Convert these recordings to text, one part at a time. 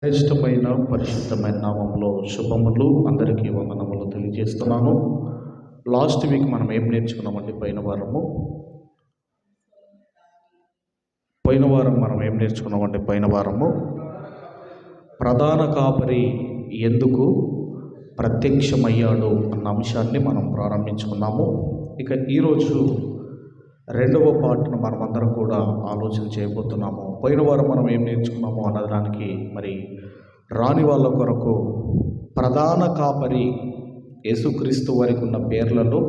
శ్రేష్టమైన పరిశుద్ధమైన నామంలో శుభములు అందరికీ వందనములు తెలియజేస్తున్నాను. లాస్ట్ వీక్ మనం ఏం నేర్చుకున్నామండి? పోయిన వారం మనం ఏం నేర్చుకున్నామండి? ప్రధాన కాపరి ఎందుకు ప్రత్యక్షమయ్యాడు అన్న అంశాన్ని మనం ప్రారంభించుకున్నాము. ఇక ఈరోజు రెండవ పార్ట్ను మనమందరం కూడా ఆలోచన చేయబోతున్నాము. పోయిన వారం మనం ఏం నేర్చుకున్నాము అన్నదానికి మరి రాని వాళ్ళ కొరకు ప్రధాన కాపరి యేసుక్రీస్తు వారికి ఉన్న పేర్లలో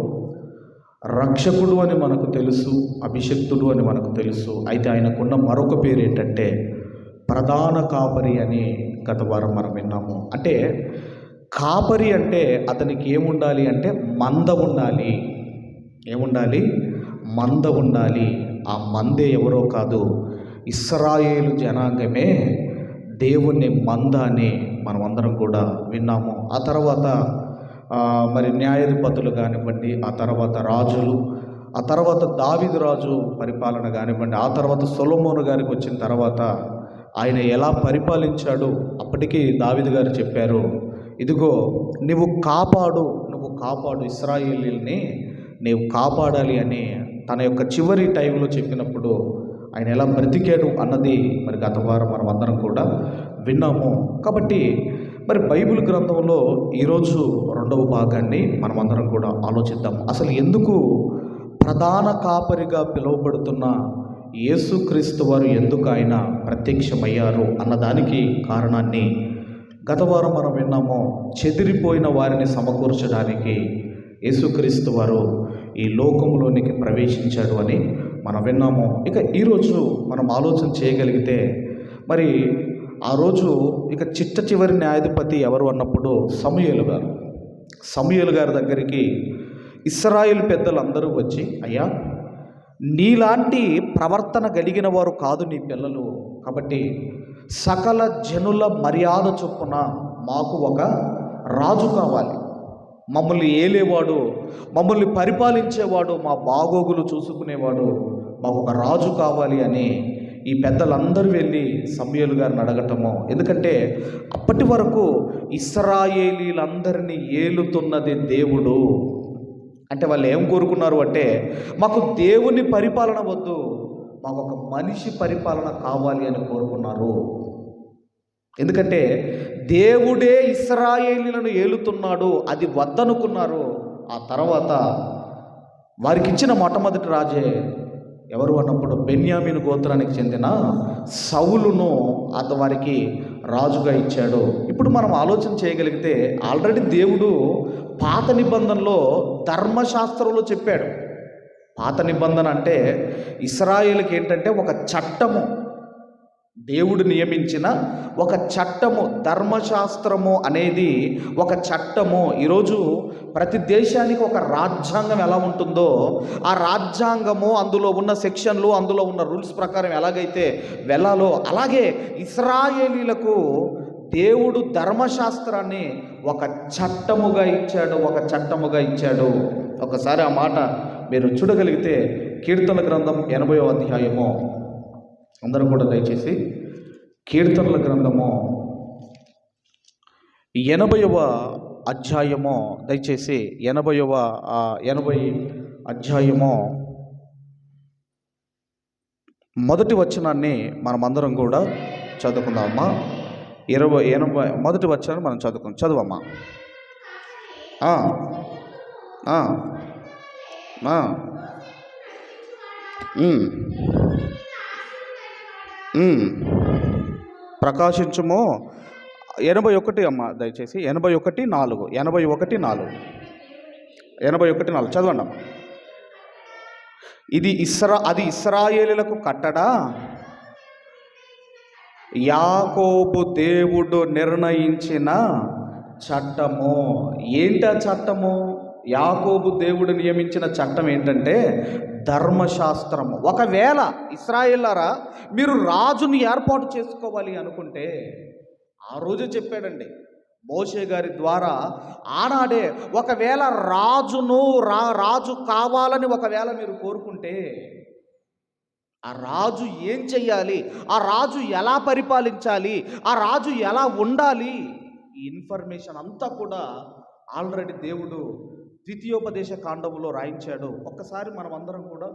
రక్షకుడు అని మనకు తెలుసు, అభిషక్తుడు అని మనకు తెలుసు. అయితే ఆయనకున్న మరొక పేరు ఏంటంటే ప్రధాన కాపరి అని గత వారం మనం విన్నాము. అంటే కాపరి అంటే అతనికి ఏముండాలి అంటే మంద ఉండాలి. ఏముండాలి? మంద ఉండాలి. ఆ మందే ఎవరో కాదు, ఇశ్రాయేలు జనాంగమే దేవుని మంద అని మనమందరం కూడా విన్నాము. ఆ తర్వాత మరి న్యాయాధిపతులు కానివ్వండి, ఆ తర్వాత రాజులు, ఆ తర్వాత దావీదు రాజు పరిపాలన కానివ్వండి, ఆ తర్వాత సొలొమోను గారికి వచ్చిన తర్వాత ఆయన ఎలా పరిపాలించాడు. అప్పటికి దావీదు గారు చెప్పారు, ఇదిగో నువ్వు కాపాడు ఇశ్రాయేలీల్ని నీవు కాపాడాలి అని తన యొక్క చివరి టైంలో చెప్పినప్పుడు ఆయన ఎలా బ్రతికాడు అన్నది మరి గత వారం మనం అందరం కూడా విన్నాము. కాబట్టి మరి బైబిల్ గ్రంథంలో ఈరోజు రెండవ భాగాన్ని మనమందరం కూడా ఆలోచిద్దాం. అసలు ఎందుకు ప్రధాన కాపరిగా పిలువబడుతున్న యేసుక్రీస్తు వారు ఎందుకు ఆయన ప్రత్యక్షమయ్యారు అన్నదానికి కారణాన్ని గత వారం మనం విన్నాము. చెదిరిపోయిన వారిని సమకూర్చడానికి యేసుక్రీస్తు వారు ఈ లోకంలోనికి ప్రవేశించాడు అని మనం విన్నాము. ఇక ఈరోజు మనం ఆలోచన చేయగలిగితే మరి ఆ రోజు ఇక చివరి న్యాయాధిపతి ఎవరు అన్నప్పుడు సమూయేలు గారి దగ్గరికి ఇశ్రాయేలు పెద్దలు అందరూ వచ్చి, అయ్యా, నీలాంటి ప్రవర్తన కలిగిన వారు కాదు నీ పిల్లలు, కాబట్టి సకల జనుల మర్యాద చొప్పున మాకు ఒక రాజు కావాలి, మమ్మల్ని ఏలేవాడు, మమ్మల్ని పరిపాలించేవాడు, మా బాగోగులు చూసుకునేవాడు, మాకు ఒక రాజు కావాలి అని ఈ పెద్దలందరూ వెళ్ళి సమూయేలు గారిని అడగటము. ఎందుకంటే అప్పటి వరకు ఇశ్రాయేలీలందరినీ ఏలుతున్నది దేవుడు. అంటే వాళ్ళు ఏం కోరుకున్నారు అంటే, మాకు దేవుని పరిపాలన వద్దు, మాకు ఒక మనిషి పరిపాలన కావాలి అని కోరుకున్నారు. ఎందుకంటే దేవుడే ఇశ్రాయేలీలను ఏలుతున్నాడు, అది వద్దనుకున్నారు. ఆ తర్వాత వారికి ఇచ్చిన మొట్టమొదటి రాజే ఎవరు అన్నప్పుడు బెన్యామీను గోత్రానికి చెందిన సౌలును వారికి రాజుగా ఇచ్చాడు. ఇప్పుడు మనం ఆలోచన చేయగలిగితే ఆల్రెడీ దేవుడు పాత నిబంధనలో ధర్మశాస్త్రంలో చెప్పాడు. పాత నిబంధన అంటే ఇశ్రాయేలుకి ఏంటంటే ఒక చట్టము, దేవుడు నియమించిన ఒక చట్టము, ధర్మశాస్త్రము అనేది ఒక చట్టము. ఈరోజు ప్రతి దేశానికి ఒక రాజ్యాంగం ఎలా ఉంటుందో ఆ రాజ్యాంగము, అందులో ఉన్న సెక్షన్లు, అందులో ఉన్న రూల్స్ ప్రకారం ఎలాగైతే వెళ్ళాలో అలాగే ఇశ్రాయేలీలకు దేవుడు ధర్మశాస్త్రాన్ని ఒక చట్టముగా ఇచ్చాడు. ఒకసారి ఆ మాట మీరు చూడగలిగితే కీర్తనల గ్రంథం 80వ అధ్యాయము, అందరూ కూడా దయచేసి కీర్తనల గ్రంథము 80వ అధ్యాయము, దయచేసి 80 అధ్యాయము మొదటి వచనాన్ని మనమందరం కూడా చదువుకుందామమ్మా. 80 మొదటి వచనాన్ని మనం చదువమ్మా. ప్రకాశించుము. 81 అమ్మ, దయచేసి 81:4 చదవండి అమ్మ. అది ఇశ్రాయేలులకు కట్టడా, యాకోబు దేవుడు నిర్ణయించిన చట్టము. ఏంటా చట్టము? యాకోబు దేవుడు నియమించిన చట్టం ఏంటంటే ధర్మశాస్త్రము. ఒకవేళ ఇశ్రాయేలారా మీరు రాజుని ఏర్పాటు చేసుకోవాలి అనుకుంటే, ఆ రోజు చెప్పాడండి మోషే గారి ద్వారా, ఆనాడే ఒకవేళ రాజు కావాలని ఒకవేళ మీరు కోరుకుంటే ఆ రాజు ఏం చెయ్యాలి, ఆ రాజు ఎలా పరిపాలించాలి, ఆ రాజు ఎలా ఉండాలి, ఈ ఇన్ఫర్మేషన్ అంతా కూడా ఆల్రెడీ దేవుడు ద్వితీయోపదేశ కాండములో రాయించాడు. ఒక్కసారి మనం అందరం కూడా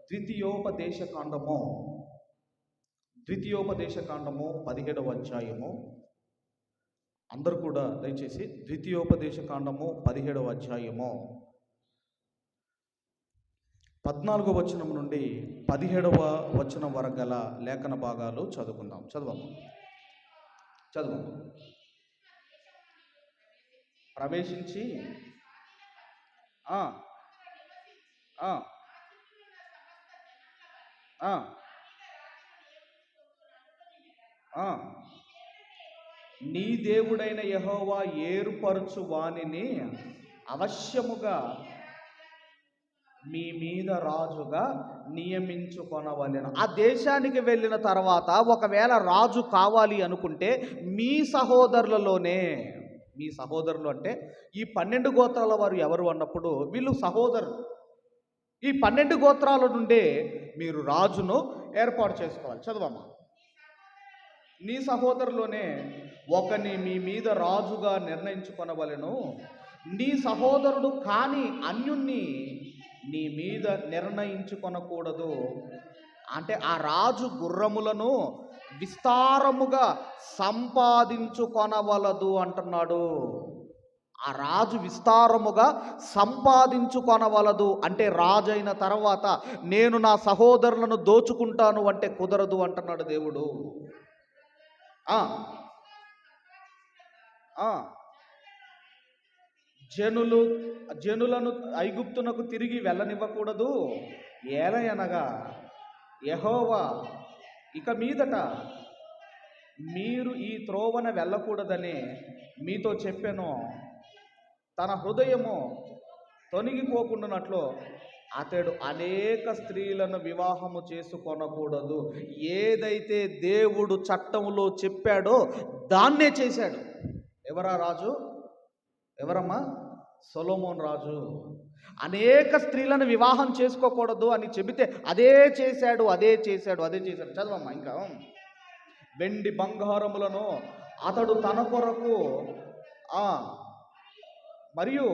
ద్వితీయోపదేశ కాండము 17వ అధ్యాయము, అందరూ కూడా దయచేసి ద్వితీయోపదేశ కాండము 17వ అధ్యాయము 14వ వచనం నుండి 17వ వచనం వరకు గల లేఖన భాగాలు చదువుకుందాం. చదవము. ప్రవేశించి ఆ ఆ ఆ ఆ నీ దేవుడైన యెహోవా ఏర్పరచు వానిని అవశ్యముగా మీ మీద రాజుగా నియమించుకొనవలెను. ఆ దేశానికి వెళ్ళిన తర్వాత ఒకవేళ రాజు కావాలి అనుకుంటే మీ సహోదరులలోనే, మీ సహోదరులు అంటే ఈ 12 గోత్రాల వారు ఎవరు అన్నప్పుడు వీళ్ళు సహోదరులు. ఈ 12 గోత్రాల నుండే మీరు రాజును ఏర్పాటు చేసుకోవాలి. చదవమ్మా. నీ సహోదరులోనే ఒకని మీ మీద రాజుగా నిర్ణయించుకొనవలెను. నీ సహోదరుడు కాని అన్యుణ్ణి నీ మీద నిర్ణయించుకొనకూడదు. అంటే ఆ రాజు గుర్రములను విస్తారముగా సంపాదించుకొనవలదు అంటున్నాడు. ఆ రాజు విస్తారముగా సంపాదించుకొనవలదు అంటే రాజు అయిన తర్వాత నేను నా సహోదరులను దోచుకుంటాను అంటే కుదరదు అంటున్నాడు దేవుడు. జనులను ఐగుప్తునకు తిరిగి వెళ్ళనివ్వకూడదు. ఏలయనగా యెహోవా ఇక మీదట మీరు ఈ త్రోవన వెళ్ళకూడదని మీతో చెప్పాను. తన హృదయము తొలగిపోకుండానట్లు అతడు అనేక స్త్రీలను వివాహము చేసుకొనకూడదు. ఏదైతే దేవుడు చట్టంలో చెప్పాడో దాన్నే చేశాడు. ఎవరా రాజు? ఎవరమ్మా? సొలొమోన్ రాజు. అనేక స్త్రీలను వివాహం చేసుకోకూడదు అని చెబితే అదే చేశాడు. చదవమ్మా. ఇంకా వెండి బంగారములను అతడు తన కొరకు మరియు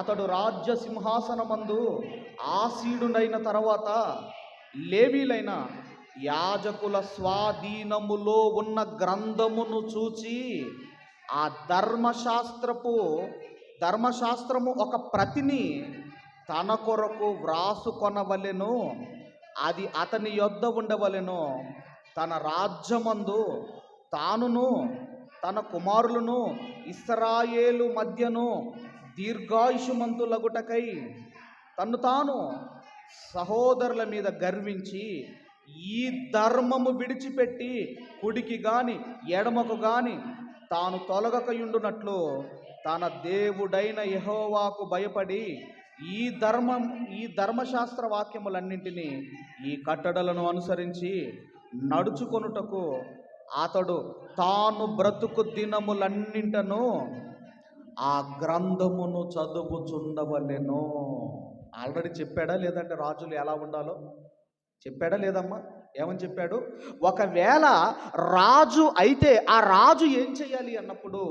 అతడు రాజ్య సింహాసనమందు ఆసీనుడైన తర్వాత లేవీలైన యాజకుల స్వాధీనములో ఉన్న గ్రంథమును చూచి ఆ ధర్మశాస్త్రము ఒక ప్రతిని తన కొరకు వ్రాసుకొనవలెను. అది అతని యొద్ద ఉండవలెను. తన రాజ్యమందు తానును తన కుమారులను ఇశ్రాయేలు మధ్యను దీర్ఘాయుషుమంతులగుటకై తను తాను సహోదరుల మీద గర్వించి ఈ ధర్మము విడిచిపెట్టి కుడికి గాని ఎడమకు గాని తాను తొలగకయుండునట్లు తన దేవుడైన యెహోవాకు భయపడి ఈ ధర్మశాస్త్ర వాక్యములన్నింటినీ ఈ కట్టడలను అనుసరించి నడుచుకొనుటకు అతడు తాను బ్రతుకు దినములన్నింటను ఆ గ్రంథమును చదువుచుండవలెను. ఆల్రెడీ చెప్పాడా లేదంటే రాజులు ఎలా ఉండాలో చెప్పాడా లేదమ్మా? ఏమని చెప్పాడు? ఒకవేళ రాజు అయితే ఆ రాజు ఏం చేయాలి అన్నప్పుడు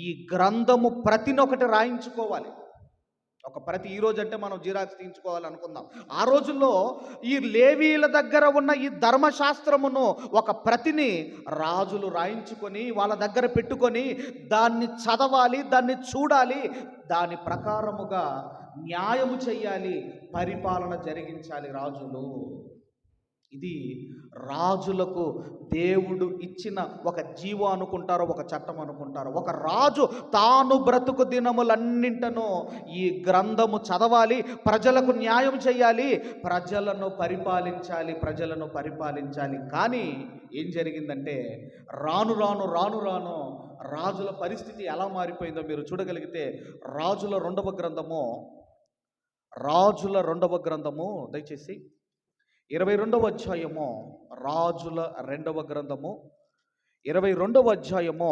ఈ గ్రంథము ప్రతినొకటి రాయించుకోవాలి. ఒక ప్రతి ఈరోజు అంటే మనం జిరాక్స్ తీయించుకోవాలి అనుకుందాం. ఆ రోజుల్లో ఈ లేవీల దగ్గర ఉన్న ఈ ధర్మశాస్త్రమును ఒక ప్రతిని రాజులు రాయించుకొని వాళ్ళ దగ్గర పెట్టుకొని దాన్ని చదవాలి, దాన్ని చూడాలి, దాని ప్రకారముగా న్యాయము చెయ్యాలి, పరిపాలన జరిగించాలి రాజులు. ఇది రాజులకు దేవుడు ఇచ్చిన ఒక జీవో అనుకుంటారో, ఒక చట్టం అనుకుంటారో. ఒక రాజు తాను బ్రతుకు దినములన్నింటను ఈ గ్రంథము చదవాలి, ప్రజలకు న్యాయం చేయాలి, ప్రజలను పరిపాలించాలి. కానీ ఏం జరిగిందంటే రాను రాను రాజుల పరిస్థితి ఎలా మారిపోయిందో మీరు చూడగలిగితే రాజుల రెండవ గ్రంథము దయచేసి 22వ అధ్యాయము, రాజుల 2వ గ్రంథము 22వ అధ్యాయము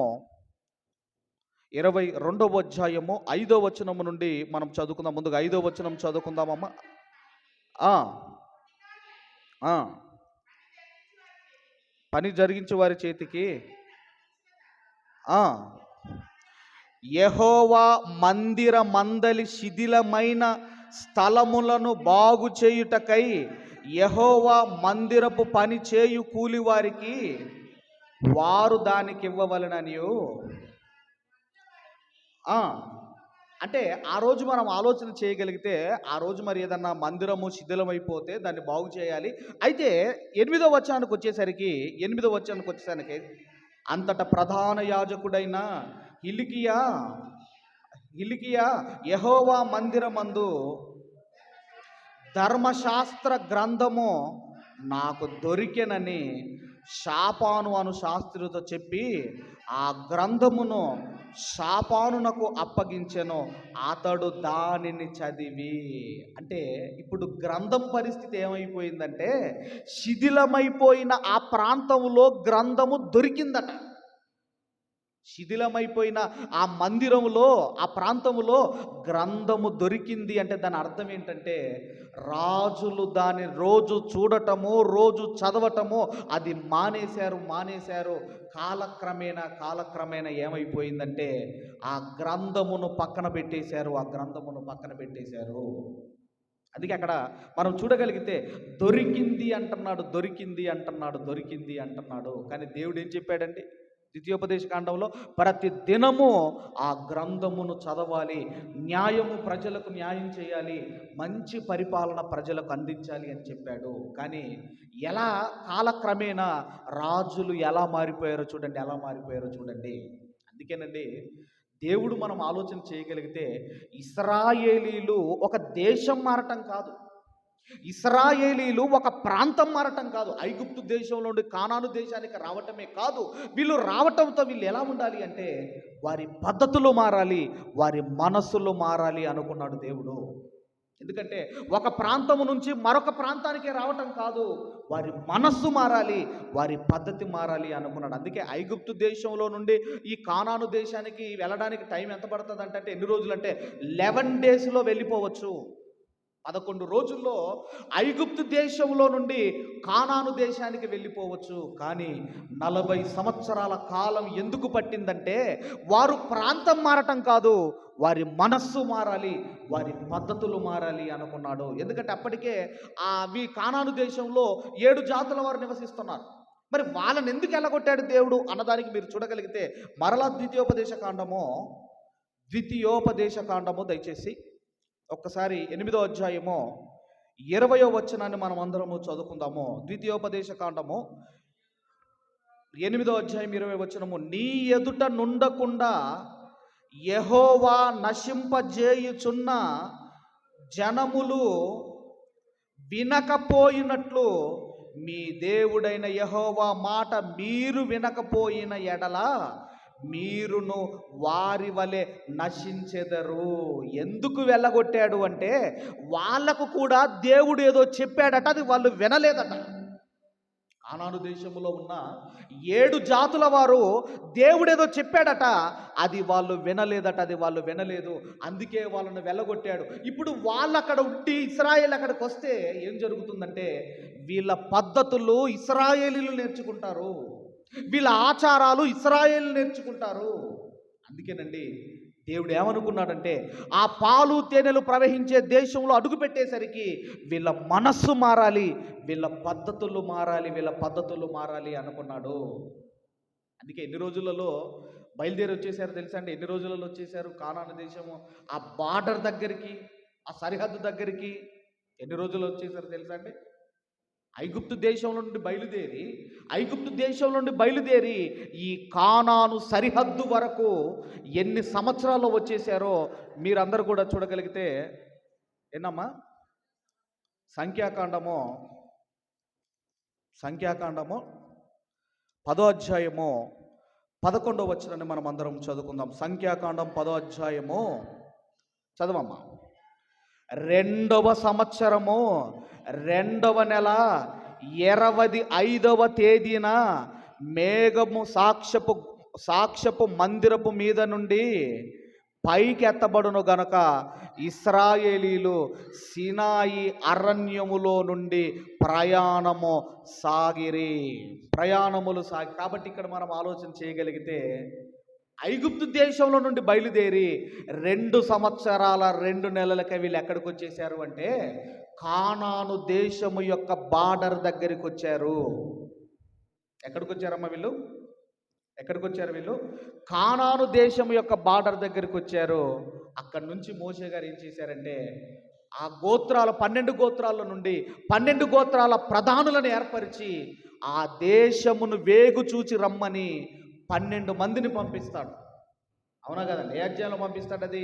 5వ వచనము నుండి మనం చదువుకుందాం. ముందుగా 5వ వచనం చదువుకుందామమ్మా. ఆ, పని జరిగించే వారి చేతికి ఆ, యెహోవా మందిర మందలి శిథిలమైన స్థలములను బాగు చేయుటకై యెహోవా మందిరపు పని చేయు కూలి వారికి వారు దానికి ఇవ్వవలెననియు. ఆ, అంటే ఆ రోజు మనం ఆలోచన చేయగలిగితే, ఆ రోజు మరి ఏదన్నా మందిరము శిథిలమైపోతే దాన్ని బాగు చేయాలి. అయితే ఎనిమిదో వచనానికి వచ్చేసరికి అంతటా ప్రధాన యాజకుడైన హిల్కియా హిల్కియా యెహోవా మందిరమందు ధర్మశాస్త్ర గ్రంథము నాకు దొరికెనని షాపాను అను శాస్త్రితో చెప్పి ఆ గ్రంథమును షాపానునకు అప్పగించెను. అతడు దానిని చదివి, అంటే ఇప్పుడు గ్రంథం పరిస్థితి ఏమైపోయిందంటే, శిథిలమైపోయిన ఆ ప్రాంతంలో గ్రంథము దొరికిందట. శిథిలమైపోయిన ఆ మందిరములో, ఆ ప్రాంతములో గ్రంథము దొరికింది. అంటే దాని అర్థం ఏంటంటే, రాజులు దాన్ని రోజు చూడటము, రోజు చదవటము అది మానేశారు. కాలక్రమేణా ఏమైపోయిందంటే ఆ గ్రంథమును పక్కన పెట్టేశారు. అందుకే అక్కడ మనం చూడగలిగితే దొరికింది అంటున్నాడు. కానీ దేవుడు ఏం చెప్పాడండి? ద్వితీయోపదేశ కాండంలో ప్రతి దినము ఆ గ్రంథమును చదవాలి, ప్రజలకు న్యాయం చేయాలి, మంచి పరిపాలన ప్రజలకు అందించాలి అని చెప్పాడు. కానీ ఎలా కాలక్రమేణా రాజులు ఎలా మారిపోయారో చూడండి. అందుకేనండి దేవుడు మనం ఆలోచన చేయగలిగితే, ఇశ్రాయేలీలు ఒక దేశం మారటం కాదు, ఇశ్రాయేలీలు ఒక ప్రాంతం మారటం కాదు, ఐగుప్తు దేశం నుండి కానాను దేశానికి రావటమే కాదు, వీళ్ళు రావటంతో వీళ్ళు ఎలా ఉండాలి అంటే వారి పద్ధతులు మారాలి, వారి మనస్సులు మారాలి అనుకున్నాడు దేవుడు. ఎందుకంటే ఒక ప్రాంతము నుంచి మరొక ప్రాంతానికి రావటం కాదు, వారి మనస్సు మారాలి, వారి పద్ధతి మారాలి అనుకున్నాడు. అందుకే ఐగుప్తు దేశంలో నుండి ఈ కానాను దేశానికి వెళ్ళడానికి టైం ఎంత పడుతుంది అంటే ఎన్ని రోజులు అంటే 11 డేస్లో వెళ్ళిపోవచ్చు. 11 రోజుల్లో ఐగుప్తు దేశంలో నుండి కానాను దేశానికి వెళ్ళిపోవచ్చు. కానీ 40 సంవత్సరాల కాలం ఎందుకు పట్టిందంటే, వారు ప్రాంతం మారటం కాదు, వారి మనస్సు మారాలి, వారి పద్ధతులు మారాలి అనుకున్నాడు. ఎందుకంటే అప్పటికే కానాను దేశంలో 7 జాతుల వారు నివసిస్తున్నారు. మరి వాళ్ళని ఎందుకు ఎల్లగొట్టాడు దేవుడు అన్నదానికి మీరు చూడగలిగితే, మరలా ద్వితీయోపదేశ కాండము దయచేసి ఒక్కసారి 8వ అధ్యాయము 20వ వచనాన్ని మనం అందరము చదువుకుందాము. ద్వితీయోపదేశ కాండము 8వ అధ్యాయం 20వ వచనము. నీ ఎదుట నుండకుండా యెహోవా నశింపజేయుచున్న జనములు వినకపోయినట్లు మీ దేవుడైన యెహోవా మాట మీరు వినకపోయిన ఎడల మీరును వారి వలె నశించెదరు. ఎందుకు వెళ్ళగొట్టాడు అంటే, వాళ్ళకు కూడా దేవుడు ఏదో చెప్పాడట, అది వాళ్ళు వినలేదట. కానాను దేశంలో ఉన్న 7 జాతుల వారు దేవుడేదో చెప్పాడట, అది వాళ్ళు వినలేదు. అందుకే వాళ్ళను వెళ్ళగొట్టాడు. ఇప్పుడు వాళ్ళు అక్కడ ఉండి ఇశ్రాయేల్ అక్కడికి వస్తే ఏం జరుగుతుందంటే, వీళ్ళ పద్ధతులు ఇశ్రాయేలీలు నేర్చుకుంటారు, వీళ్ళ ఆచారాలు ఇశ్రాయేలు నేర్చుకుంటారు. అందుకేనండి దేవుడు ఏమనుకున్నాడంటే, ఆ పాలు తేనెలు ప్రవహించే దేశంలో అడుగు పెట్టేసరికి వీళ్ళ మనస్సు మారాలి, వీళ్ళ పద్ధతులు మారాలి అనుకున్నాడు. అందుకే ఎన్ని రోజులలో బయలుదేరి వచ్చేసారు తెలుసా అండి? ఎన్ని రోజులలో వచ్చేసారు కానాను దేశము ఆ బార్డర్ దగ్గరికి, ఆ సరిహద్దు దగ్గరికి ఎన్ని రోజులు వచ్చేసారు తెలుసా అండి? ఐగుప్తు దేశం నుండి బయలుదేరి ఈ కానాను సరిహద్దు వరకు ఎన్ని సంవత్సరాల్లో వచ్చేసారో మీరందరూ కూడా చూడగలిగితే, ఏనమ్మా? సంఖ్యాకాండము 10వ అధ్యాయము 11వ వచనాన్ని మనం అందరం చదువుకుందాం. సంఖ్యాకాండం 10వ అధ్యాయము చదవమ్మా. 2వ సంవత్సరము 2వ నెల 25వ తేదీన మేఘము సాక్ష్యపు మందిరపు మీద నుండి పైకెత్తబడును గనక ఇశ్రాయేలీలు సీనాయి అరణ్యములో నుండి ప్రయాణములు సాగి. కాబట్టి ఇక్కడ మనం ఆలోచన చేయగలిగితే ఐగుప్తు దేశంలో నుండి బయలుదేరి 2 సంవత్సరాల 2 నెలలకే వీళ్ళు ఎక్కడికి వచ్చేసారు అంటే కానాను దేశము యొక్క బార్డర్ దగ్గరికి వచ్చారు. ఎక్కడికి వచ్చారమ్మా వీళ్ళు? ఎక్కడికి వచ్చారు వీళ్ళు? కానాను దేశం యొక్క బార్డర్ దగ్గరికి వచ్చారు. అక్కడి నుంచి మోషే గారు ఏం చేశారంటే ఆ 12 గోత్రాల నుండి 12 గోత్రాల ప్రధానులను ఏర్పరిచి ఆ దేశమును వేగు చూచి రమ్మని 12 మందిని పంపిస్తాడు. అవునా కదండి? ఏ అధ్యాయంలో పంపిస్తాడు? అది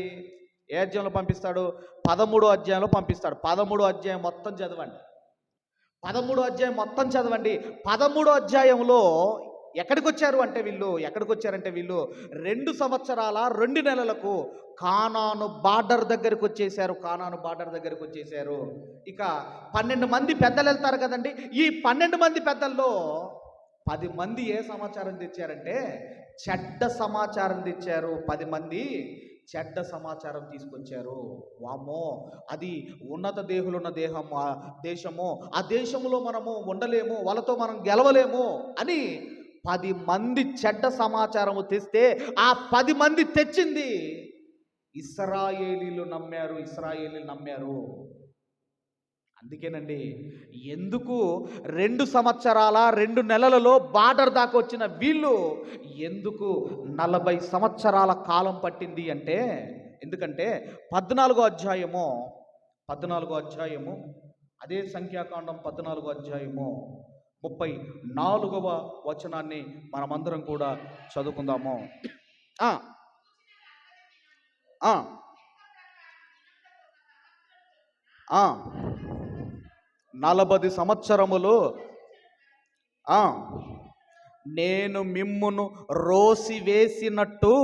ఏ అధ్యాయంలో పంపిస్తాడు? 13వ అధ్యాయంలో పంపిస్తాడు. 13వ అధ్యాయం మొత్తం చదవండి. 13వ అధ్యాయం మొత్తం చదవండి. 13వ అధ్యాయంలో ఎక్కడికి వచ్చారంటే వీళ్ళు 2 సంవత్సరాల 2 నెలలకు కానాను బార్డర్ దగ్గరికి వచ్చేసారు. ఇక 12 మంది పెద్దలు వెళ్తారు కదండి. ఈ 12 మంది పెద్దల్లో 10 మంది ఏ సమాచారం తెచ్చారంటే చెడ్డ సమాచారం తెచ్చారు. 10 మంది చెడ్డ సమాచారం తీసుకొచ్చారు. వామ్మో, అది ఉన్నత దేహులున్న దేశము, ఆ దేశంలో మనము ఉండలేము, వాళ్ళతో మనం గెలవలేము అని 10 మంది చెడ్డ సమాచారము తెస్తే ఆ 10 మంది తెచ్చింది ఇశ్రాయేలీలు నమ్మారు. అందుకేనండి ఎందుకు 2 సంవత్సరాల 2 నెలలలో బార్డర్ దాకా వచ్చిన వీళ్ళు ఎందుకు 40 సంవత్సరాల కాలం పట్టింది అంటే, ఎందుకంటే 14వ అధ్యాయము అదే సంఖ్యాకాండం 14వ అధ్యాయము 34వ వచనాన్ని మనమందరం కూడా చదువుకుందాము. 40 సంవత్సరములు నేను మిమ్మును రోసివేసినట్టు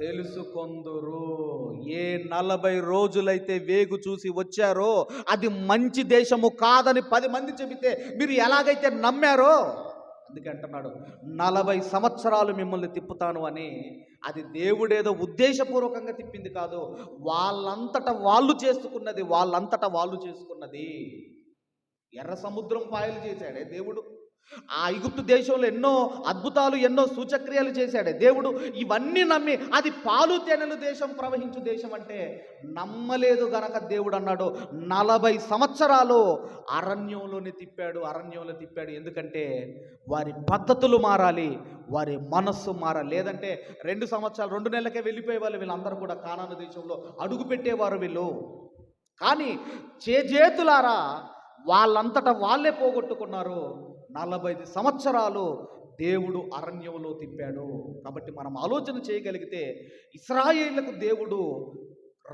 తెలుసుకొందురు. ఏ 40 రోజులైతే వేగు చూసి వచ్చారో అది మంచి దేశము కాదని 10 మంది చెబితే మీరు ఎలాగైతే నమ్మారో, అందుకే అంటున్నాడు 40 సంవత్సరాలు మిమ్మల్ని తిప్పుతాను అని. అది దేవుడేదో ఉద్దేశపూర్వకంగా తిప్పింది కాదు, వాళ్ళంతటా వాళ్ళు చేసుకున్నది. ఎర్ర సముద్రం పాయలు చేశాడే దేవుడు. ఆ ఐగుప్తు దేశంలో ఎన్నో అద్భుతాలు, ఎన్నో సూచక్రియలు చేశాడే దేవుడు. ఇవన్నీ నమ్మి అది పాలు తేనెలు దేశం, ప్రవహించు దేశం అంటే నమ్మలేదు గనక దేవుడు అన్నాడు 40 సంవత్సరాలు అరణ్యంలో తిప్పాడు. ఎందుకంటే వారి పద్ధతులు మారాలి, వారి మనస్సు మారాలి. లేదంటే 2 సంవత్సరాలు 2 నెలలకే వెళ్ళిపోయే వాళ్ళు వీళ్ళందరూ కూడా కానాను దేశంలో అడుగు పెట్టేవారు వీళ్ళు. కానీ చేతులారా వాళ్ళంతటా వాళ్ళే పోగొట్టుకున్నారు. 40 సంవత్సరాలు దేవుడు అరణ్యంలో తిప్పాడు. కాబట్టి మనం ఆలోచన చేయగలిగితే ఇశ్రాయేలుకు దేవుడు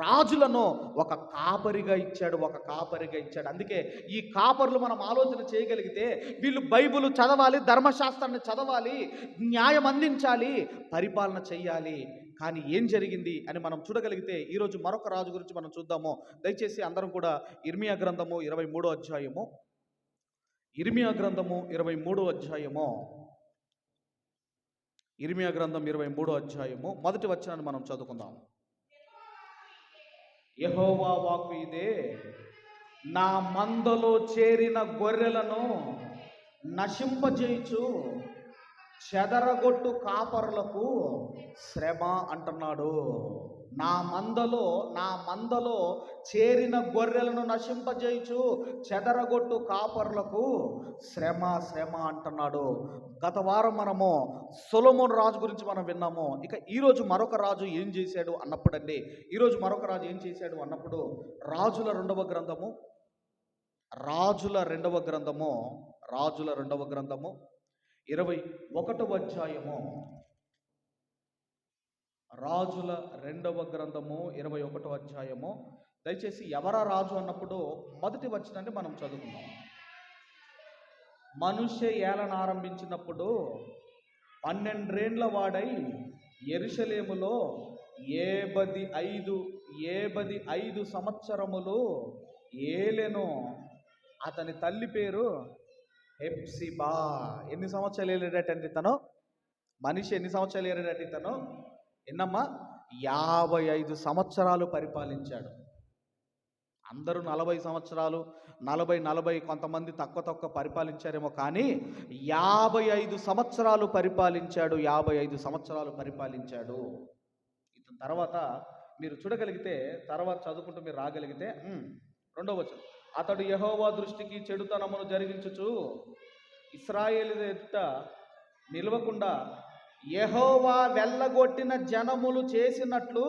రాజులను ఒక కాపరిగా ఇచ్చాడు. అందుకే ఈ కాపరులు మనం ఆలోచన చేయగలిగితే వీళ్ళు బైబిల్ చదవాలి, ధర్మశాస్త్రాన్ని చదవాలి, న్యాయం అందించాలి, పరిపాలన చెయ్యాలి. కానీ ఏం జరిగింది అని మనం చూడగలిగితే ఈరోజు మరొక రాజు గురించి మనం చూద్దాము. దయచేసి అందరం కూడా ఇర్మియా గ్రంథము 23వ అధ్యాయము, ఇర్మియా గ్రంథం 23వ అధ్యాయము మొదటి వచనాన్ని మనం చదువుకుందాం. యెహోవా వాక్కు ఇదే, నా మందలో చేరిన గొర్రెలను నశింపజేయుచు చెదరగొట్టు కాపరులకు శ్రమ అంటున్నాడు. నా మందలో చేరిన గొర్రెలను నశింపజేయుచు చెదరగొట్టు కాపరులకు శ్రమ అంటున్నాడు. గత వారం మనము సొలొమోను రాజు గురించి మనం విన్నాము. ఇక ఈరోజు మరొక రాజు ఏం చేశాడు అన్నప్పుడు రాజుల రెండవ గ్రంథము 21వ అధ్యాయము, రాజుల 2వ గ్రంథము 21వ అధ్యాయము. దయచేసి ఎవరా రాజు అన్నప్పుడు మొదటి వచనాన్ని మనం చదువుకుందాం. మనుష్య ఏలన ఆరంభించినప్పుడు 12 ఏండ్ల వాడై యెరూషలేములో 75 సంవత్సరములు ఏలెను. అతని తల్లి పేరు హెప్సిబా. ఎన్ని సంవత్సరాలు ఏలేడటండి తను? మనిషి ఎన్ని సంవత్సరాలు ఏలేడట ఇతను? ఎన్నమ్మా? 55 సంవత్సరాలు పరిపాలించాడు. అందరూ 40 సంవత్సరాలు, 40 కొంతమంది తక్కువ పరిపాలించారేమో, కానీ 55 సంవత్సరాలు పరిపాలించాడు. 55 సంవత్సరాలు పరిపాలించాడు. ఇతని తర్వాత మీరు చూడగలిగితే, తర్వాత చదువుకుంటూ మీరు రాగలిగితే 2వ వచనం, అతడు యెహోవా దృష్టికి చెడుతనమును జరిగించుచు ఇశ్రాయేలు ఎదుట నిలవకుండా యెహోవా వెళ్ళగొట్టిన జనములు చేసినట్లు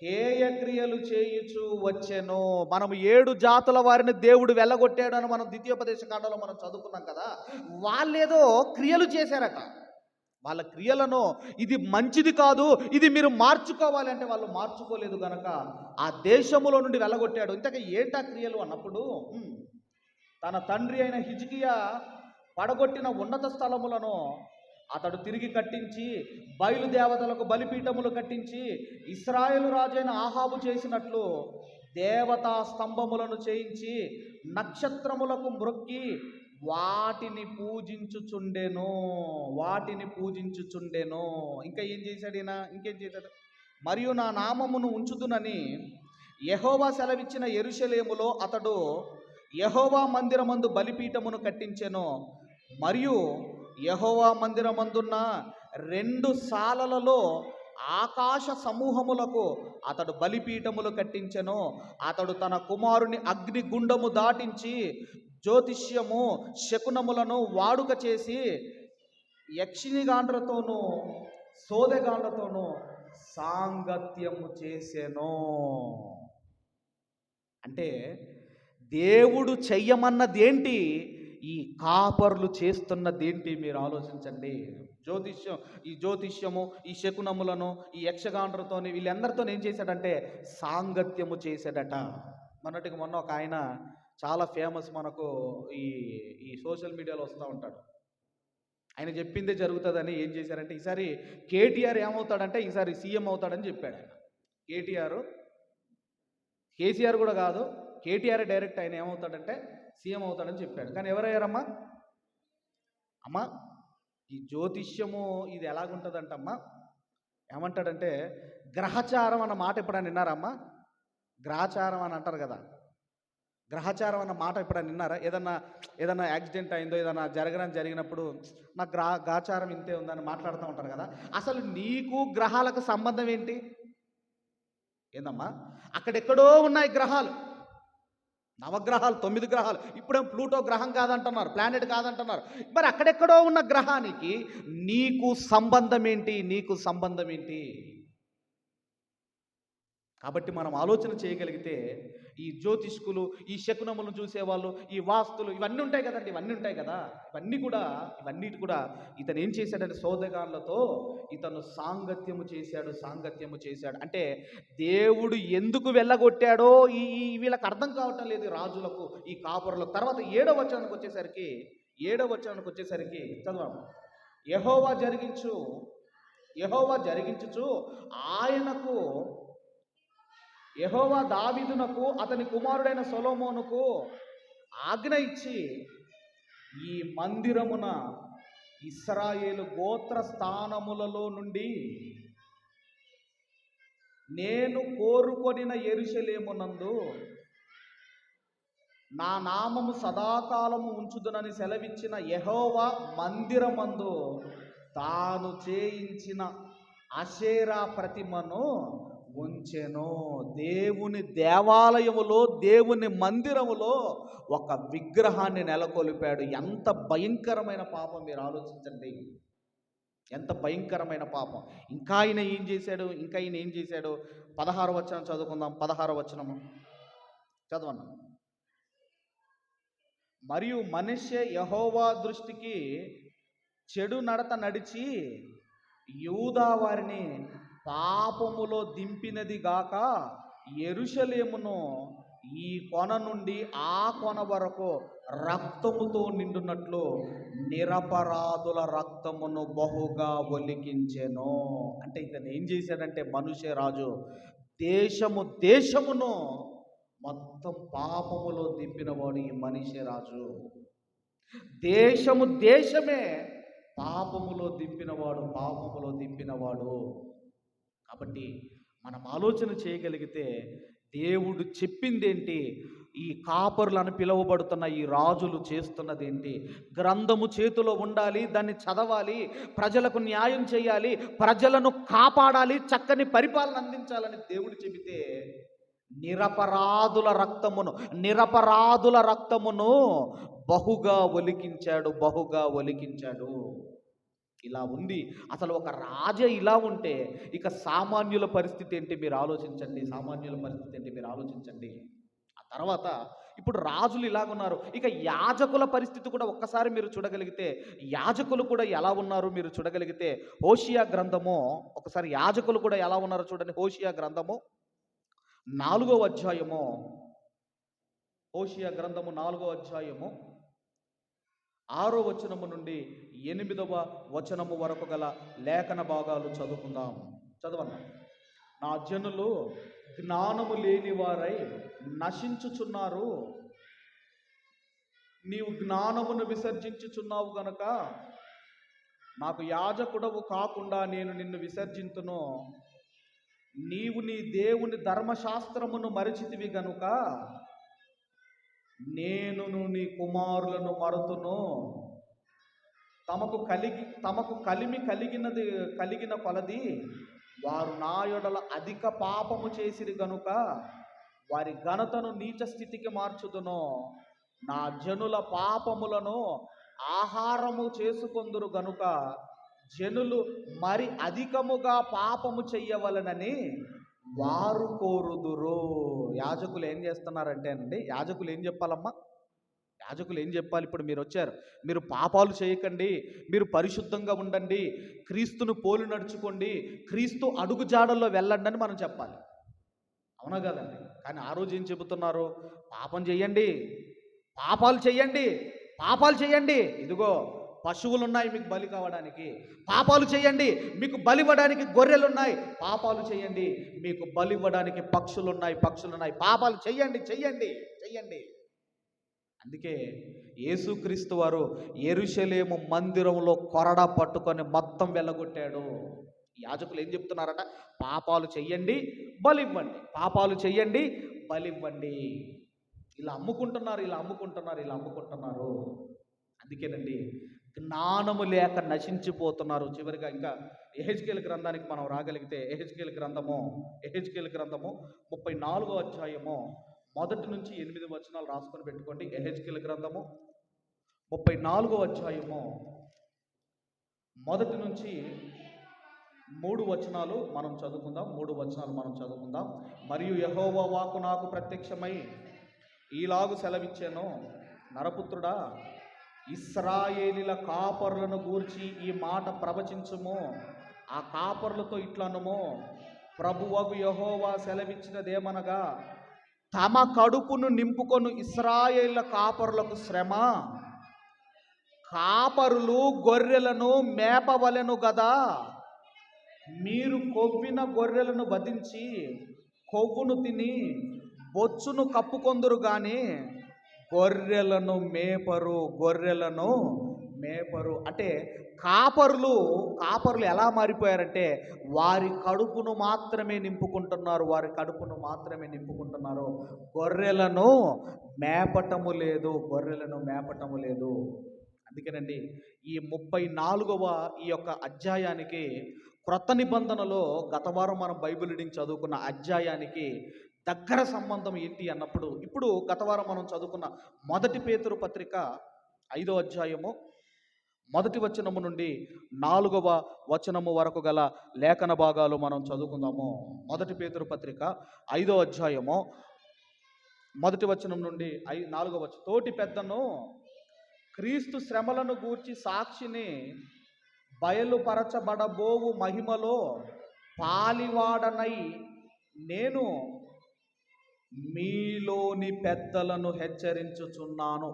హేయక్రియలు చేయుచు వచ్చెను. మనం 7 జాతుల వారిని దేవుడు వెళ్ళగొట్టాడు అని మనం ద్వితీయోపదేశ కాండంలో మనం చదువుకున్నాం కదా. వాళ్ళేదో క్రియలు చేశారట. వాళ్ళ క్రియలను ఇది మంచిది కాదు, ఇది మీరు మార్చుకోవాలి అంటే వాళ్ళు మార్చుకోలేదు గనక ఆ దేశములో నుండి వెళ్ళగొట్టాడు. ఇంతక ఏంటా క్రియలు అన్నప్పుడు, తన తండ్రి అయిన హిజ్కియా పడగొట్టిన ఉన్నత స్థలములను అతడు తిరిగి కట్టించి, బయలుదేవతలకు బలిపీఠములు కట్టించి, ఇశ్రాయేలు రాజైన ఆహాబు చేసినట్లు దేవతా స్తంభములను చేయించి నక్షత్రములకు మ్రొక్కి వాటిని పూజించుచుండెను. ఇంకా ఏం చేశాడు ఈయన? ఇంకేం చేశాడు? మరియు నా నామమును ఉంచుదునని యెహోవా సెలవిచ్చిన యెరూషలేములో అతడు యెహోవా మందిరమందు బలిపీఠమును కట్టించెను. మరియు యెహోవా మందిరమందున్న 2 సాలలలో ఆకాశ సమూహములకు అతడు బలిపీఠములు కట్టించెను. అతడు తన కుమారుని అగ్నిగుండము దాటించి జ్యోతిష్యము శకునములను వాడుక చేసి యక్షినిగాండ్రతోనూ సోదెగాండ్రతోనూ సాంగత్యము చేసెను. అంటే దేవుడు చెయ్యమన్నదేంటి, ఈ కాపర్లు చేస్తున్నదేంటి మీరు ఆలోచించండి. జ్యోతిష్యము, ఈ శకునములను, ఈ యక్షగాండ్రతోని వీళ్ళందరితో ఏం చేశాడంటే సాంగత్యము చేశాడట. మొన్న ఒక ఆయన చాలా ఫేమస్, మనకు ఈ సోషల్ మీడియాలో వస్తూ ఉంటాడు. ఆయన చెప్పిందే జరుగుతుందని ఏం చేశారంటే, ఈసారి కేటీఆర్ ఏమవుతాడంటే ఈసారి సీఎం అవుతాడని చెప్పాడు ఆయన. కేసీఆర్ కూడా కాదు, కేటీఆర్ డైరెక్ట్ ఆయన ఏమవుతాడంటే సీఎం అవుతాడని చెప్పాడు. కానీ ఎవరయ్యారమ్మా? అమ్మా, ఈ జ్యోతిష్యము ఇది ఎలాగుంటుందంటమ్మా, ఏమంటాడంటే గ్రహచారం అన్న మాట ఎప్పుడైనా విన్నారమ్మా? గ్రహచారం అని అంటారు కదా. గ్రహచారం అన్న మాట ఎప్పుడైనా విన్నారా? ఏదన్నా యాక్సిడెంట్ అయిందో, ఏదైనా జరిగినప్పుడు నాకు గ్రహచారం ఇంతే ఉందని మాట్లాడుతూ ఉంటారు కదా. అసలు నీకు గ్రహాలకు సంబంధం ఏంటి? ఏందమ్మా, అక్కడెక్కడో ఉన్నాయి గ్రహాలు, నవగ్రహాలు, 9 గ్రహాలు. ఇప్పుడేం ప్లూటో గ్రహం కాదంటున్నారు, ప్లానెట్ కాదంటున్నారు. మరి అక్కడెక్కడో ఉన్న గ్రహానికి నీకు సంబంధం ఏంటి? కాబట్టి మనం ఆలోచన చేయగలిగితే ఈ జ్యోతిష్కులు, ఈ శకునములను చూసేవాళ్ళు, ఈ వాస్తులు ఇవన్నీ ఉంటాయి కదండి, ఇవన్నీ కూడా ఇతను ఏం చేశాడంటే సోదగాళ్ళతో ఇతను సాంగత్యము చేశాడు. అంటే దేవుడు ఎందుకు వెళ్ళగొట్టాడో వీళ్ళకి అర్థం కావటం లేదు, రాజులకు, ఈ కాపురులకు. తర్వాత 7వ వచనానికి వచ్చేసరికి చదవాలి. యెహోవా జరిగించుచు యెహోవా దావీదునకు అతని కుమారుడైన సొలొమోనుకు ఆజ్ఞ ఇచ్చి ఈ మందిరమున ఇశ్రాయేలు గోత్ర స్థానములలో నుండి నేను కోరుకొనిన యెరూషలేమునందు నా నామము సదాకాలము ఉంచుదునని సెలవిచ్చిన యెహోవా మందిరమందు తాను చేయించిన అషేరా ప్రతిమను ఉంచెను. దేవుని దేవాలయములో, దేవుని మందిరములో ఒక విగ్రహాన్ని నెలకొల్పాడు. ఎంత భయంకరమైన పాపం మీరు ఆలోచించండి, ఎంత భయంకరమైన పాపం. ఇంకా ఆయన ఏం చేశాడు? 16వ వచనం చదువుకుందాం. 16వ వచనము చదవన్నా. మరియు మనష్షే యెహోవా దృష్టికి చెడు నడత నడిచి యూదా వారిని పాపములో దింపినది గాక యెరూషలేమును ఈ కొన నుండి ఆ కొన వరకు రక్తముతో నిండునట్లు నిరపరాధుల రక్తమును బహుగా ఒలికించెను. అంటే ఇతను ఏం చేశాడంటే మనుష్య రాజు దేశమును మొత్తం పాపములో దింపినవాడు ఈ మనిషి రాజు. దేశమే పాపములో దింపినవాడు. కాబట్టి మనం ఆలోచన చేయగలిగితే దేవుడు చెప్పిందేంటి, ఈ కాపరులు అని పిలువబడుతున్న ఈ రాజులు చేస్తున్నదేంటి, గ్రంథము చేతిలో ఉండాలి, దాన్ని చదవాలి, ప్రజలకు న్యాయం చేయాలి, ప్రజలను కాపాడాలి, చక్కని పరిపాలన అందించాలని దేవుడు చెబితే నిరపరాధుల రక్తమును బహుగా ఒలికించాడు. ఇలా ఉంది. అసలు ఒక రాజే ఇలా ఉంటే ఇక సామాన్యుల పరిస్థితి ఏంటి మీరు ఆలోచించండి. ఆ తర్వాత ఇప్పుడు రాజులు ఇలాగున్నారు, ఇక యాజకుల పరిస్థితి కూడా ఒక్కసారి మీరు చూడగలిగితే, యాజకులు కూడా ఎలా ఉన్నారు మీరు చూడగలిగితే, హోషియా గ్రంథము, ఒకసారి యాజకులు కూడా ఎలా ఉన్నారో చూడండి. హోషియా గ్రంథము 4వ అధ్యాయము, హోషియా గ్రంథము 4వ అధ్యాయము 6వ వచనము నుండి 8వ వచనము వరకు గల లేఖన భాగాలు చదువుకుందాం. చదవండి. నా జనులు జ్ఞానము లేని వారై నశించుచున్నారు, నీవు జ్ఞానమును విసర్జించుచున్నావు గనుక నాకు యాజకుడవు కాకుండా నేను నిన్ను విసర్జింతును. నీవు నీ దేవుని ధర్మశాస్త్రమును మరచితివి గనుక నేనును నీ కుమారులను మరుతును. తమకు కలిగిన కొలది వారు నా యొడల అధిక పాపము చేసిరి గనుక వారి ఘనతను నీచ స్థితికి మార్చుదును. నా జనుల పాపములను ఆహారము చేసుకొందురు గనుక జనులు మరి అధికముగా పాపము చెయ్యవలనని వారు కోరుదురు. యాజకులు ఏం చేస్తున్నారంటేనండి, యాజకులు ఏం చెప్పాలమ్మా, యాజకులు ఏం చెప్పాలి? ఇప్పుడు మీరు వచ్చారు, మీరు పాపాలు చేయకండి, మీరు పరిశుద్ధంగా ఉండండి, క్రీస్తును పోలి నడుచుకోండి, క్రీస్తు అడుగుజాడల్లో వెళ్ళండి అని మనం చెప్పాలి, అవునా కదండి? కానీ ఆ రోజు ఏం చెబుతున్నారు? పాపాలు చేయండి, ఇదిగో పశువులు ఉన్నాయి మీకు బలి కావడానికి, పాపాలు చేయండి, మీకు బలివ్వడానికి గొర్రెలు ఉన్నాయి, పాపాలు చేయండి, మీకు బలివ్వడానికి పక్షులున్నాయి, పాపాలు చెయ్యండి. అందుకే యేసుక్రీస్తు వారు యెరూషలేము మందిరంలో కొరడా పట్టుకొని మొత్తం వెళ్ళగొట్టాడు. యాజకులు ఏం చెప్తున్నారట? పాపాలు చెయ్యండి, బలివ్వండి. ఇలా అమ్ముకుంటున్నారు. అందుకేనండి జ్ఞానము లేక నశించిపోతున్నారు. చివరిగా ఇంకా యెహెజ్కేలు గ్రంథానికి మనం రాగలిగితే, యెహెజ్కేలు గ్రంథము 34వ అధ్యాయము 1 నుంచి 8 వచనాలు రాసుకొని పెట్టుకోండి. యెహెజ్కేలు గ్రంథము 34వ అధ్యాయము 1 నుంచి 3 వచనాలు మనం చదువుకుందాం. మరియు యెహోవా వాక్కు నాకు ప్రత్యక్షమై ఈలాగు సెలవిచ్చాను, నరపుత్రుడా, ఇశ్రాయేలీల కాపరులను గూర్చి ఈ మాట ప్రవచించుము. ఆ కాపరులతో ఇట్లనుము, ప్రభువగు యెహోవా సెలవిచ్చినదేమనగా, తమ కడుపును నింపుకొను ఇశ్రాయేలీల కాపరులకు శ్రమ. కాపరులు గొర్రెలను మేపవలెను గదా, మీరు కొవ్విన గొర్రెలను వధించి కొవ్వును తిని బొచ్చును కప్పుకొందురు గాని గొర్రెలను మేపరు. అంటే కాపరులు ఎలా మారిపోయారంటే వారి కడుపును మాత్రమే నింపుకుంటున్నారు, గొర్రెలను మేపటము లేదు. అందుకేనండి ఈ 34వ ఈ యొక్క అధ్యాయానికి, క్రొత్త నిబంధనలో గత వారం మనం బైబిల్ రీడింగ్ చదువుకున్న అధ్యాయానికి దగ్గర సంబంధం ఏంటి అన్నప్పుడు, ఇప్పుడు గత వారం మనం చదువుకున్న 1 పేతురు పత్రిక 5వ అధ్యాయము 1వ వచనము నుండి 4వ వచనము వరకు గల లేఖన భాగాలు మనం చదువుకుందాము. 1 పేతురు పత్రిక 5వ అధ్యాయము 1వ వచనం నుండి 4వ వచనం. తోటి పెద్దను క్రీస్తు శ్రమలను గూర్చి సాక్షిని బయలుపరచబడబోవు మహిమలో పాలివాడనై నేను మీలోని పెద్దలను హెచ్చరించుచున్నాను.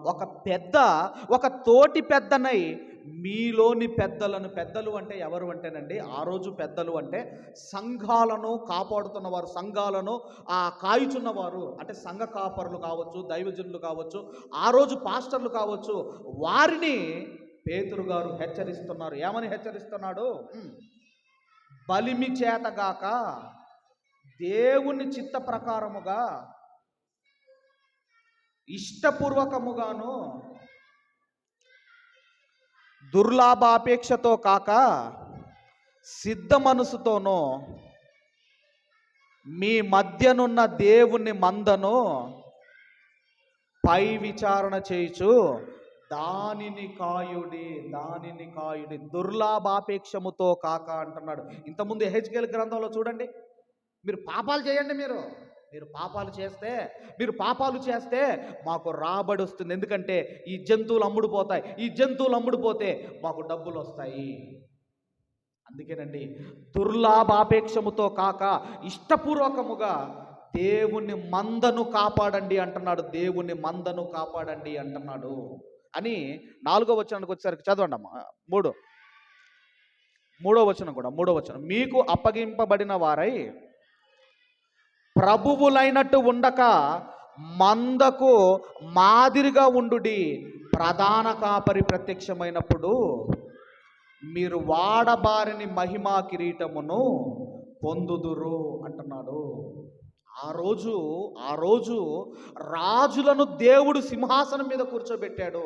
ఒక తోటి పెద్దనై మీలోని పెద్దలు అంటే ఎవరు అంటేనండి, ఆ రోజు పెద్దలు అంటే సంఘాలను కాపాడుతున్నవారు, సంఘాలను కాయుచున్నవారు, అంటే సంఘ కాపరులు కావచ్చు, దైవజనులు కావచ్చు, ఆ రోజు పాస్టర్లు కావచ్చు. వారిని పేతురు గారు హెచ్చరిస్తున్నారు. ఏమని హెచ్చరిస్తున్నాడు? బలిమి చేతగాక దేవుని చిత్త ప్రకారముగా ఇష్టపూర్వకముగాను దుర్లాభాపేక్షతో కాక సిద్ధ మనసుతోనూ మీ మధ్యనున్న దేవుని మందను పై విచారణ చేయుచు దానిని కాయుడి దుర్లాభాపేక్షముతో కాక అంటున్నాడు. ఇంతకుముందు ఎహెజ్కేలు గ్రంథంలో చూడండి, మీరు పాపాలు చేయండి, మీరు పాపాలు చేస్తే మాకు రాబడి వస్తుంది, ఎందుకంటే ఈ జంతువులు అమ్ముడుపోతాయి, ఈ జంతువులు అమ్ముడుపోతే మాకు డబ్బులు వస్తాయి. అందుకేనండి, దుర్లాభాపేక్షముతో కాక ఇష్టపూర్వకముగా దేవుని మందను కాపాడండి అంటున్నాడు. దేవుని మందను కాపాడండి అంటున్నాడు అని 4వ వచనానికి వచ్చేసరికి చదవండి అమ్మా. 3వ వచనం కూడా 3వ వచనం, మీకు అప్పగింపబడిన వారై ప్రభువులైనట్టు ఉండక మందకు మాదిరిగా ఉండుడి. ప్రధాన కాపరి ప్రత్యక్షమైనప్పుడు మీరు వాడబారిని మహిమా కిరీటమును పొందుదురు అంటున్నాడు. ఆ రోజు రాజులను దేవుడు సింహాసనం మీద కూర్చోబెట్టాడు.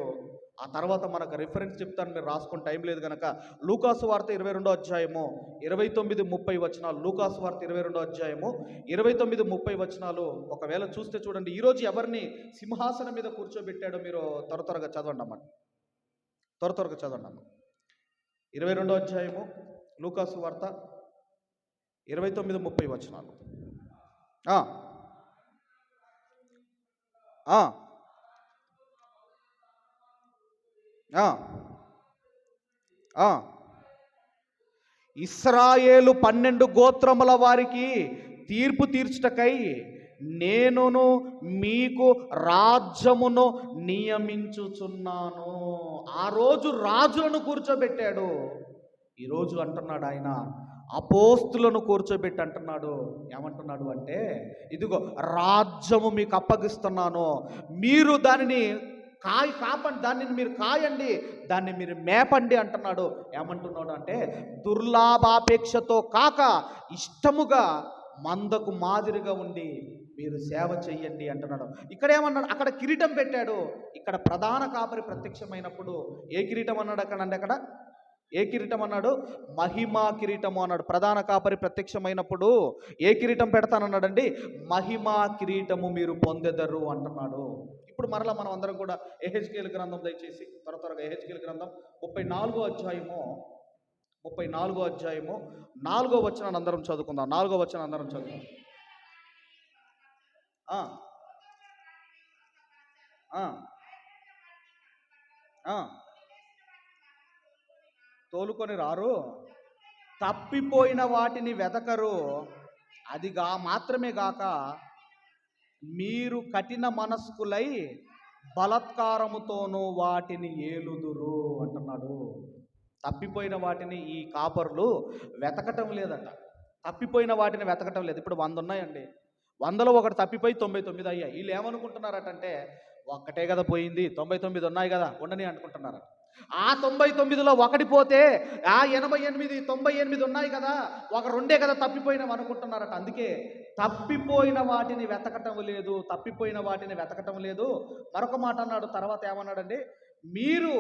ఆ తర్వాత మనకు రిఫరెన్స్ చెప్తాను, మీరు రాసుకుని టైం లేదు కనుక. లూకాసు వార్త 22వ అధ్యాయము 29-30 వచనాలు. లూకాసు వార్త 22వ అధ్యాయము 29-30 వచనాలు ఒకవేళ చూస్తే చూడండి. ఈరోజు ఎవరిని సింహాసనం మీద కూర్చోబెట్టాడో మీరు త్వరగా చదవండి అమ్మ, త్వరగా చదవండి అమ్మ. 22వ అధ్యాయము లూకాసు వార్త 29-30 వచనాలు. ఇశ్రాయేలు 12 గోత్రముల వారికి తీర్పు తీర్చుటకై నేనును మీకు రాజ్యమును నియమించుచున్నాను. ఆ రోజు రాజులను కూర్చోబెట్టాడు. ఈరోజు అంటున్నాడు ఆయన అపోస్తులను కూర్చోబెట్టి అంటున్నాడు. ఏమంటున్నాడు అంటే, ఇదిగో రాజ్యము మీకు అప్పగిస్తున్నాను, మీరు దానిని కాపండి, దానిని మీరు కాయండి, దాన్ని మీరు మేపండి అంటున్నాడు. ఏమంటున్నాడు అంటే, దుర్లాభాపేక్షతో కాక ఇష్టముగా మందకు మాదిరిగా ఉండి మీరు సేవ చెయ్యండి అంటున్నాడు. ఇక్కడ ఏమన్నాడు, అక్కడ కిరీటం పెట్టాడు, ఇక్కడ ప్రధాన కాపరి ప్రత్యక్షమైనప్పుడు ఏ కిరీటం అన్నాడు అక్కడ ఏ కిరీటం అన్నాడు? మహిమా కిరీటము అన్నాడు. ప్రధాన కాపరి ప్రత్యక్షమైనప్పుడు ఏ కిరీటం పెడతానన్నాడండి? మహిమా కిరీటము మీరు పొందెదరు అంటున్నాడు. ఇప్పుడు మరలా మనం అందరం కూడా ఎహెజ్కేలు గ్రంథం, దయచేసి త్వరగా ఎహెజ్కేలు గ్రంథం 34వ అధ్యాయము 4వ వచనాన్ని అందరం చదువుకుందాం. 4వ వచనం అందరం చదువుకుందాం. తోలుకొని రారు, తప్పిపోయిన వాటిని వెతకరు, అదిగా మాత్రమే గాక మీరు కఠిన మనస్కులై బలత్కారముతోనూ వాటిని ఏలుదురు అంటున్నాడు. తప్పిపోయిన వాటిని ఈ కాపర్లు వెతకటం లేదట. తప్పిపోయిన వాటిని వెతకటం లేదు. ఇప్పుడు 100 ఉన్నాయండి, 100లో ఒకటి తప్పిపోయి 99 అయ్యాయి. వీళ్ళు ఏమనుకుంటున్నారటంటే, ఒక్కటే కదా పోయింది, 99 ఉన్నాయి కదా ఉండని అనుకుంటున్నారు. ఆ 99లో ఒకటి పోతే ఆ 88 98 ఉన్నాయి కదా, ఒక 2 కదా తప్పిపోయినవి అనుకుంటున్నారట. అందుకే తప్పిపోయిన వాటిని వెతకటం లేదు. మరొక మాట అన్నాడు, తర్వాత ఏమన్నాడండి, మీరు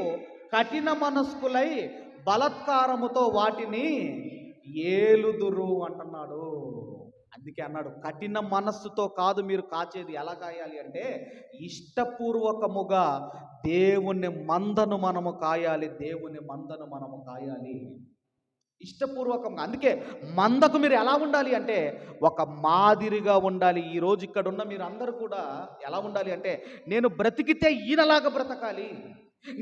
కఠిన మనస్కులై బలత్కారముతో వాటిని ఏలుదురు అంటున్నాడు. అందుకే అన్నాడు, కఠిన మనస్సుతో కాదు మీరు కాచేది. ఎలా కాయాలి అంటే, ఇష్టపూర్వకముగా దేవుని మందను మనము కాయాలి. ఇష్టపూర్వకంగా. అందుకే మందకు మీరు ఎలా ఉండాలి అంటే, ఒక మాదిరిగా ఉండాలి. ఈరోజు ఇక్కడ ఉన్న మీరు అందరూ కూడా ఎలా ఉండాలి అంటే, నేను బ్రతికితే ఈయనలాగా బ్రతకాలి,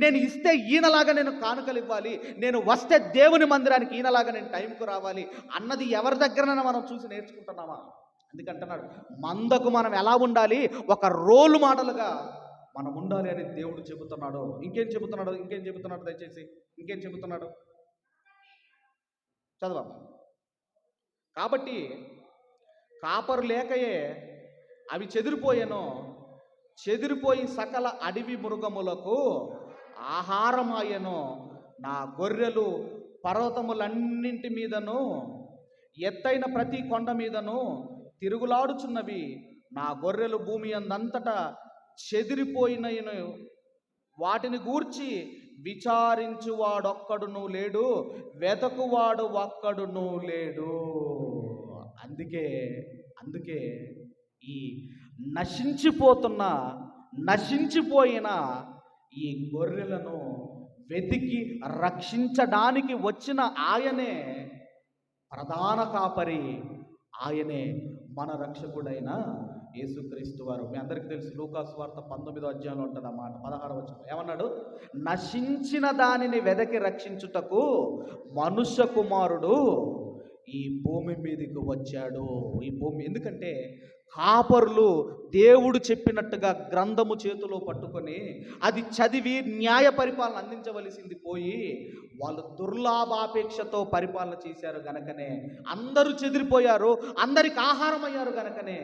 నేను ఇస్తే ఈయనలాగా నేను కానుకలు ఇవ్వాలి, నేను వస్తే దేవుని మందిరానికి ఈయనలాగా నేను టైంకు రావాలి అన్నది ఎవరి దగ్గరనైనా మనం చూసి నేర్చుకుంటున్నామా? అందుకంటున్నాడు, మందకు మనం ఎలా ఉండాలి, ఒక రోల్ మోడల్గా మనం ఉండాలి అని దేవుడు చెబుతున్నాడు. ఇంకేం చెబుతున్నాడు దయచేసి ఇంకేం చెబుతున్నాడు చదవ. కాబట్టి కాపరు లేకయే అవి చెదిరిపోయి సకల అడవి మృగములకు ఆహారమాయను. నా గొర్రెలు పర్వతములన్నింటి మీదను ఎత్తైన ప్రతి కొండ మీదను తిరుగులాడుచున్నవి. నా గొర్రెలు భూమి అందంతటా చెదిరిపోయినను, వాటిని గూర్చి విచారించువాడొక్కడును లేడు, వెతకువాడు ఒక్కడును లేడు. అందుకే అందుకే ఈ నశించిపోయిన ఈ గొర్రెలను వెతికి రక్షించడానికి వచ్చిన ఆయనే ప్రధాన కాపరి, ఆయనే మన రక్షకుడైన యేసుక్రీస్తు వారు. మీ అందరికీ తెలుసు, లూకాసు వార్త 19వ అధ్యాయంలో ఉంటుంది అన్నమాట. 16వ వచనం ఏమన్నాడు? నశించిన దానిని వెదకి రక్షించుటకు మనుష్య కుమారుడు ఈ భూమి మీదకి వచ్చాడు. ఈ భూమి ఎందుకంటే కాపరులు దేవుడు చెప్పినట్టుగా గ్రంథము చేతిలో పట్టుకొని అది చదివి న్యాయ పరిపాలన అందించవలసింది పోయి వాళ్ళు దుర్లాభాపేక్షతో పరిపాలన చేశారు గనకనే అందరూ చెదిరిపోయారు, అందరికి ఆహారం అయ్యారు గనకనే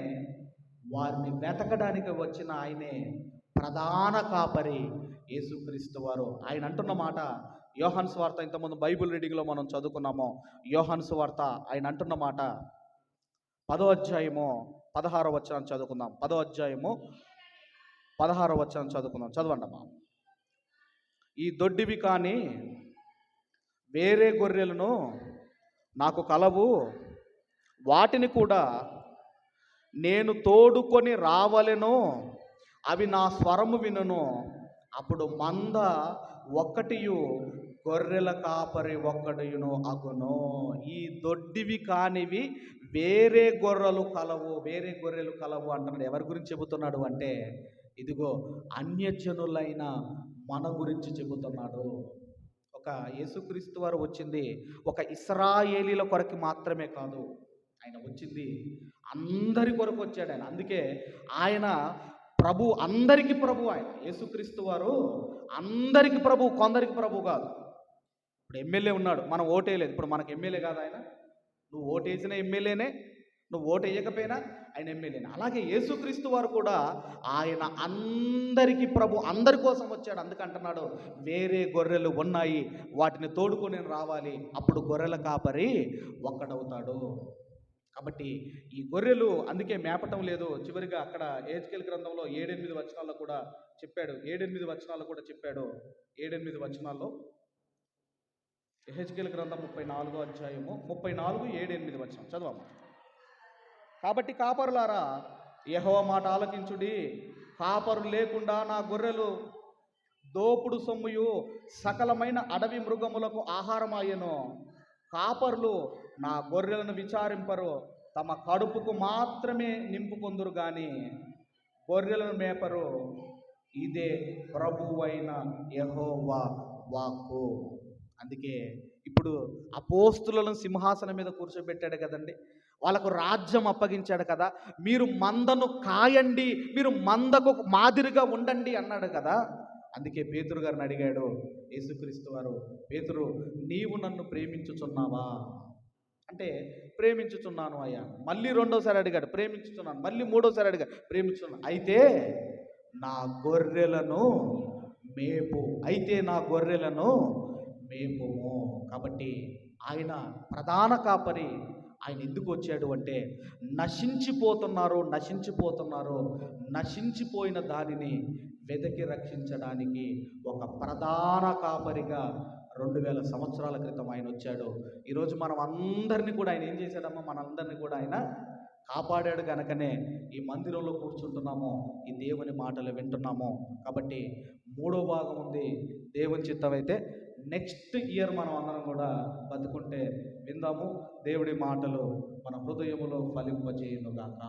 వారిని వెతకడానికి వచ్చిన ఆయనే ప్రధాన కాపరి యేసుక్రీస్తు వారు. ఆయన అంటున్న మాట యోహాను సువార్త, ఇంతకుముందు బైబిల్ రీడింగ్లో మనం చదువుకున్నాము. యోహాను సువార్త ఆయన అంటున్న మాట 10వ అధ్యాయము 16వ వచనం చదువుకుందాం. 10వ అధ్యాయము 16వ వచనం చదువుకుందాం. చదవండి అమ్మా. ఈ దొడ్డివి కానీ వేరే గొర్రెలను నాకు కలవు, వాటిని కూడా నేను తోడుకొని రావలెను, అవి నా స్వరము వినును. అప్పుడు మంద ఒక్కటియు గొర్రెల కాపరి ఒక్కడియును అగును. ఈ దొడ్డివి కానివి వేరే గొర్రెలు కలవు అంటున్నాడు. ఎవరి గురించి చెబుతున్నాడు అంటే, ఇదిగో అన్యజనులైన మన గురించి చెబుతున్నాడు. ఒక యేసుక్రీస్తు వారు వచ్చింది ఒక ఇశ్రాయేలీల కొరకు మాత్రమే కాదు, ఆయన వచ్చింది అందరి కొరకు వచ్చాడు ఆయన. అందుకే ఆయన ప్రభు, అందరికీ ప్రభు. ఆయన యేసుక్రీస్తు వారు అందరికి ప్రభు, కొందరికి ప్రభు కాదు. ఇప్పుడు ఎమ్మెల్యే ఉన్నాడు, మనం ఓటేయలేదు, ఇప్పుడు మనకు ఎమ్మెల్యే కాదు ఆయన. నువ్వు ఓటేసిన ఎమ్మెల్యేనే, నువ్వు ఓటు వేయకపోయినా ఆయన ఎమ్మెల్యేనే. అలాగే యేసుక్రీస్తు వారు కూడా ఆయన అందరికీ ప్రభు, అందరి కోసం వచ్చాడు. అందుకంటున్నాడు వేరే గొర్రెలు ఉన్నాయి, వాటిని తోడుకొని రావాలి, అప్పుడు గొర్రెల కాపరి ఒక్కడవుతాడు. కాబట్టి ఈ గొర్రెలు అందుకే మేపటం లేదు. చివరిగా అక్కడ యెహెజ్కేలు గ్రంథంలో 7-8 వచనాల్లో కూడా చెప్పాడు. 7-8 వచనాల్లో కూడా చెప్పాడు. 7-8 వచనాల్లో యెహెజ్కేలు గ్రంథం 34వ అధ్యాయము 34, 7-8 వచనం చదవమ్మా. కాబట్టి కాపరులారా, యెహోవా మాట ఆలకించుడి. కాపరు లేకుండా నా గొర్రెలు దోపుడు సొమ్ముయు సకలమైన అడవి మృగములకు ఆహారమాయెను. కాపరులు నా గొర్రెలను విచారింపరు, తమ కడుపుకు మాత్రమే నింపుకొందురు గాని గొర్రెలను మేపరు. ఇదే ప్రభువైన యెహోవా వాక్కు. అందుకే ఇప్పుడు అపోస్తులను సింహాసనం మీద కూర్చోబెట్టాడు కదండి, వాళ్ళకు రాజ్యం అప్పగించాడు కదా. మీరు మందను కాయండి, మీరు మందకు మాదిరిగా ఉండండి అన్నాడు కదా. అందుకే పేతురు గారిని అడిగాడు యేసుక్రీస్తు వారు, పేతురు నీవు నన్ను ప్రేమించుచున్నావా అంటే, ప్రేమించుచున్నాను అయ్యా. మళ్ళీ రెండోసారి అడిగాడు, ప్రేమించుచున్నాను. మళ్ళీ మూడోసారి అడిగాడు, ప్రేమించుచున్నాను. అయితే నా గొర్రెలను మేపుము. కాబట్టి ఆయన ప్రధాన కాపరి. ఆయన ఎందుకు వచ్చాడు అంటే, నశించిపోయిన దానిని వెదకి రక్షించడానికి ఒక ప్రధాన కాపరిగా 2000 సంవత్సరాల క్రితం ఆయన వచ్చాడు. ఈరోజు మనం అందరినీ కూడా ఆయన ఏం చేశాడమ్మా, మనందరినీ కూడా ఆయన కాపాడాడు కనుకనే ఈ మందిరంలో కూర్చుంటున్నాము, ఈ దేవుని మాటలు వింటున్నాము. కాబట్టి 3వ భాగం ఉంది, దేవుని చిత్తం అయితే నెక్స్ట్ ఇయర్ మనం అందరం కూడా బతుకుంటే విందాము. దేవుడి మాటలు మన హృదయములో ఫలింపజేయును గాక.